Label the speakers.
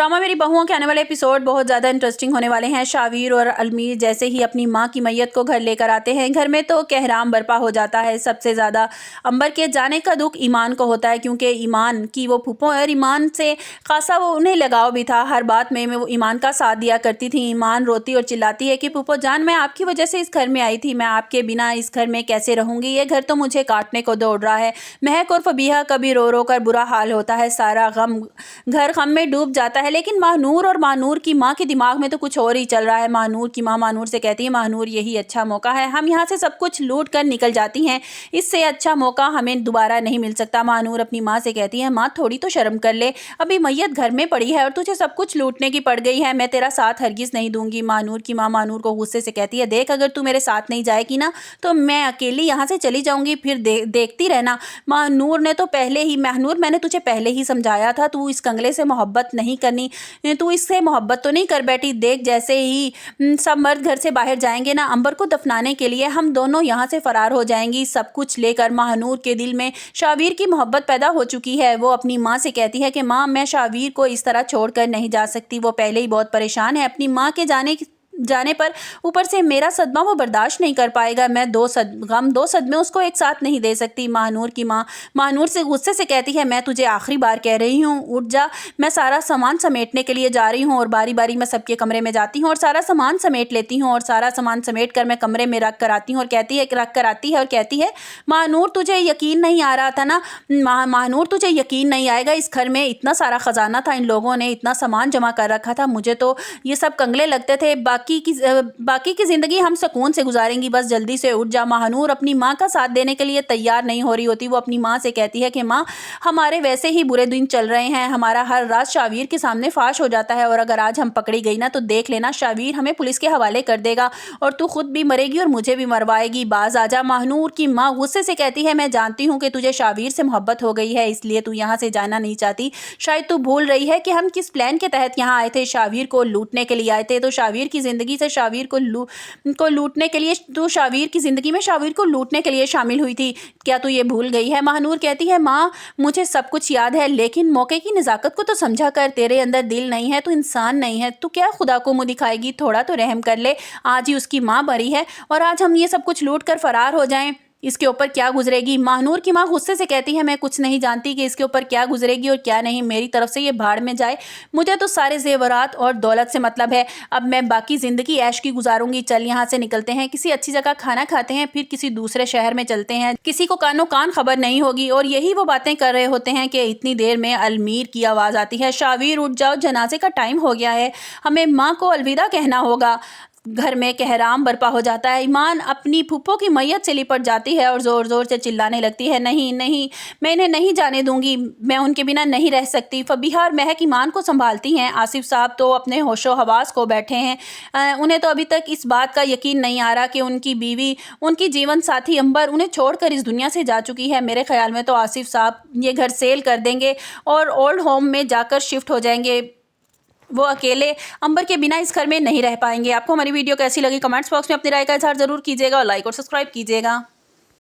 Speaker 1: Drama मेरी बहुओं के आने वाले एपिसोड बहुत ज़्यादा इंटरेस्टिंग होने वाले हैं। शावीर और अलमीर जैसे ही अपनी माँ की मैयत को घर लेकर आते हैं, घर में तो कहराम बरपा हो जाता है। सबसे ज़्यादा अंबर के जाने का दुख ईमान को होता है, क्योंकि ईमान की वो फूफो है और ईमान से खासा वो उन्हें लगाव भी था। हर बात में वो ईमान का साथ दिया करती थी। ईमान रोती और चिल्लाती है कि फूफो जान, मैं आपकी वजह से इस घर में आई थी, मैं आपके बिना इस घर में कैसे रहूँगी, ये घर तो मुझे काटने को दौड़ रहा है। महक और फबीहा कभी रो रो कर बुरा हाल होता है, सारा घर गम में डूब जाता है। लेकिन महानूर और महानूर की माँ के दिमाग में तो कुछ और ही चल रहा है। महानूर की माँ महानूर से कहती है, महानूर यही अच्छा मौका है, हम यहाँ से सब कुछ लूट कर निकल जाती हैं, इससे अच्छा मौका हमें दोबारा नहीं मिल सकता। महानूर अपनी माँ से कहती है, माँ थोड़ी तो शर्म कर ले, अभी मैयत घर में पड़ी है और तुझे सब कुछ लूटने की पड़ गई है, मैं तेरा साथ हरगिज़ नहीं दूंगी। महानूर की माँ महानूर को गुस्से से कहती है, देख अगर तू मेरे साथ नहीं जाएगी ना तो मैं अकेली यहाँ से चली जाऊँगी, फिर देखती रहना। महानूर ने तो पहले ही, महानूर मैंने तुझे पहले ही समझाया था, तू इस कंगले से मोहब्बत नहीं करनी, तू इससे मोहब्बत तो नहीं कर बैठी। देख जैसे ही सब मर्द घर से बाहर जाएंगे ना अंबर को दफनाने के लिए, हम दोनों यहाँ से फरार हो जाएंगी सब कुछ लेकर। महानूर के दिल में शावीर की मोहब्बत पैदा हो चुकी है। वो अपनी माँ से कहती है कि माँ मैं शावीर को इस तरह छोड़कर नहीं जा सकती, वो पहले ही बहुत परेशान है अपनी माँ के जाने पर, ऊपर से मेरा सदमा वो बर्दाश्त नहीं कर पाएगा, मैं दो सदमे उसको एक साथ नहीं दे सकती। महानूर की माँ महानूर से गुस्से से कहती है, मैं तुझे आखिरी बार कह रही हूँ, उठ जा, मैं सारा सामान समेटने के लिए जा रही हूँ। और बारी बारी मैं सबके कमरे में जाती हूँ और सारा सामान समेट लेती हूँ और सारा सामान समेट कर मैं कमरे में रख कर आती हूँ और कहती है महानूर तुझे यकीन नहीं आ रहा था ना, महानूर तुझे यकीन नहीं आएगा, इस घर में इतना सारा ख़जाना था, इन लोगों ने इतना सामान जमा कर रखा था, मुझे तो ये सब कंगले लगते थे, बाकी की ज़िंदगी हम सुकून से गुजारेंगी, बस जल्दी से उठ जा। महानूर अपनी माँ का साथ देने के लिए तैयार नहीं हो रही होती। वो अपनी माँ से कहती है कि माँ हमारे वैसे ही बुरे दिन चल रहे हैं, हमारा हर रात शावीर के सामने फाश हो जाता है और अगर आज हम पकड़ी गई ना तो देख लेना शावीर हमें पुलिस के हवाले कर देगा और तू खुद भी मरेगी और मुझे भी मरवाएगी, बाज आजा। महानूर की माँ गुस्से से कहती है, मैं जानती हूँ कि तुझे शावीर से मोहब्बत हो गई है, इसलिए तू यहाँ से जाना नहीं चाहती, शायद तू भूल रही है कि हम किस प्लान के तहत यहाँ आए थे, शावीर को लूटने के लिए आए थे। तो शावीर की ज़िंदगी से शावीर को लूटने के लिए, तो शावीर की ज़िंदगी में शावीर को लूटने के लिए शामिल हुई थी, क्या तू ये भूल गई है? महानूर कहती है, माँ मुझे सब कुछ याद है, लेकिन मौके की नज़ाकत को तो समझा कर, तेरे अंदर दिल नहीं है, तू इंसान नहीं है, तू क्या खुदा को मुँह दिखाएगी, थोड़ा तो रहम कर ले, आज ही उसकी माँ मरी है और आज हम ये सब कुछ लूट कर फरार हो जाएं, इसके ऊपर क्या गुजरेगी? महानूर की माँ गुस्से से कहती है, मैं कुछ नहीं जानती कि इसके ऊपर क्या गुजरेगी और क्या नहीं, मेरी तरफ से ये भाड़ में जाए, मुझे तो सारे जेवरात और दौलत से मतलब है, अब मैं बाकी ज़िंदगी ऐश की गुजारूंगी। चल यहाँ से निकलते हैं, किसी अच्छी जगह खाना खाते हैं, फिर किसी दूसरे शहर में चलते हैं, किसी को कानो कान खबर नहीं होगी। और यही वो बातें कर रहे होते हैं कि इतनी देर में अलमीर की आवाज़ आती है, शावीर उठ जाओ, जनाजे का टाइम हो गया है, हमें माँ को अलविदा कहना होगा। घर में कहराम बरपा हो जाता है। ईमान अपनी फूफो की मैयत से लिपट जाती है और ज़ोर ज़ोर से चिल्लाने लगती है, नहीं नहीं, मैं इन्हें नहीं जाने दूंगी, मैं उनके बिना नहीं रह सकती। फबीहा और महक ईमान को संभालती हैं। आसिफ साहब तो अपने होशो हवास को बैठे हैं, उन्हें तो अभी तक इस बात का यकीन नहीं आ रहा कि उनकी बीवी, उनकी जीवन साथी अंबर उन्हें छोड़कर इस दुनिया से जा चुकी है। मेरे ख्याल में तो आसिफ साहब ये घर सेल कर देंगे और ओल्ड होम में जाकर शिफ्ट हो जाएंगे, वो अकेले अंबर के बिना इस घर में नहीं रह पाएंगे। आपको हमारी वीडियो कैसी लगी कमेंट्स बॉक्स में अपनी राय का इजहार ज़रूर कीजिएगा और लाइक और सब्सक्राइब कीजिएगा।